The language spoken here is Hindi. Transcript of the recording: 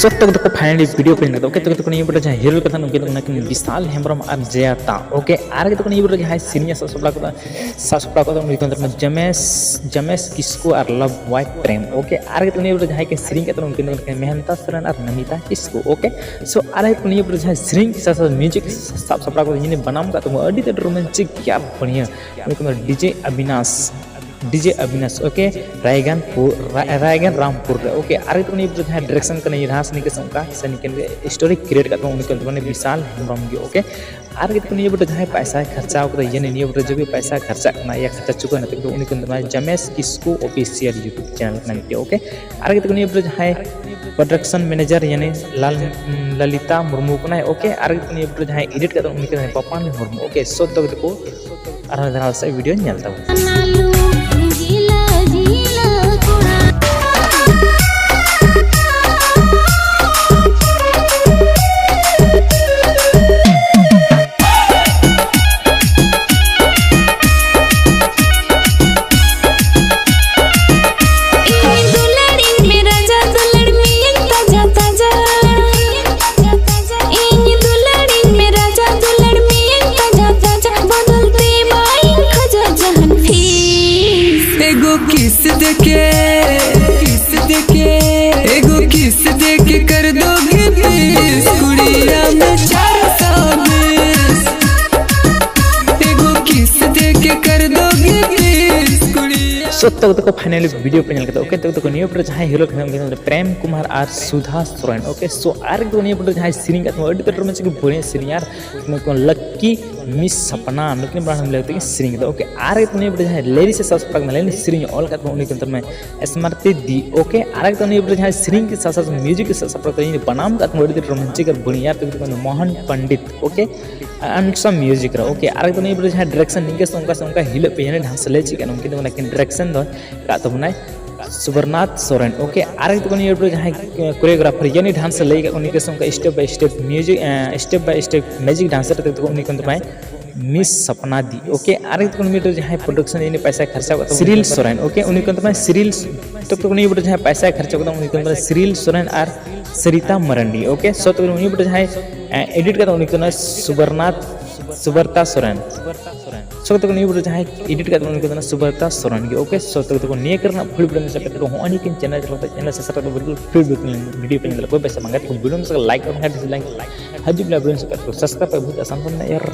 तक तो फाइनली वीडियो पे लगा ओके तो ये बड़ा जहां हीरो कथा उनके तो विशाल हेम्ब्रम और जयता ओके आर के तो ये बड़ा जहां सीनियर ससुपड़ा को उनके अंदर जमेश किसको और लव वाइफ प्रेम ओके आर के तो ये बड़ा जहां के श्री के तो उनके अंदर मेहनता सरन और नमिता किसको ओके सो आर के तो ये बड़ा जहां श्री के साथ म्यूजिक ससुपड़ा को ये बनाम का तो अडी तो रोमांटिक क्या बढ़िया उनके डीजे अविनाश ओके रायगन रामपुर ओके आरे तो नहीं जहाँ डायरेक्शन करने यहाँ से निकल उनका सनी स्टोरी क्रिएट करता हूँ उनके विशाल हेम्ब्रम की ओके आरे तो नहीं बटे जहाँ पैसा खर्चा ये नहीं बटे जो भी पैसा खर्चा करना या खर्चा चुका ना तो उनके जमेश किसको ऑफिशियल यूट्यूब चैनल करना ओके आरे तो नहीं बटे जहाँ प्रोडक्शन मैनेजर यानी ललिता मुर्मू को ओके आरे तो नहीं बटे जहाँ एडिट करता हूँ उनके पपान मुर्मू ओके सो तो को आराधना से वीडियो निकलता हूँ किस देके कर दोगे प्लीज कुड़िया में 420 एगो किस देके कर दोगे प्लीज कुड़िया सो तक फाइनली वीडियो पे नल ओके तक न्यू पर जहां हीरो प्रेम कुमार और सुधा सोरेन ओके सो आर को न्यू पर जहां सीरिंग का अडी तो में बढ़िया सीरिंग यार लक्की मिस सपना नुकिन बड़ा हम लगते हैं सीरिंग ओके आर को न्यू पर जहां लेडी से सब पक लेनी सीरिंग ऑल का उनके अंदर में स्मृति दी ओके आर को न्यू पर जहां सीरिंग के साथ म्यूजिक के साथ पक बनाम का अडी तो रोमांटिक और बढ़िया तो Mohan Pandit okay and some music okay आर को न्यू पर जहां डायरेक्शन निके उनका हिल पे यानी ढंग से ले चिकन उनके डायरेक्शन दो का तो बनाए सुबरनाथ सोरेन ओके आर तो जहाँ कोरियोग्राफर यानी डांस लेगा उनके उनका step by step magic dancer तो उनके मिस सपना दी ओके आर तो जहाँ प्रोडक्शन यानी पैसा खर्चा होता है सिरिल सोरेन ओके उनके सिरिल तो जहाँ पैसा खर्चा होता है उनके सिरिल सोरेन और सरिता मरंडी ओके सो तो जहाँ एडिट करता उनके सुबरता सोरेन सो तक नहीं जहाँ एडिट करते उनके सुबरता सोरेन की ओके सो तक नहीं करना फुल वीडियो में सकते तो हमारी चैनल चैनल से सकते बिल्कुल फुल वीडियो पे कोई पैसा मांगा तो वीडियो में लाइक और डिसलाइक हर वीडियो में सब्सक्राइब बहुत आसान होना यार।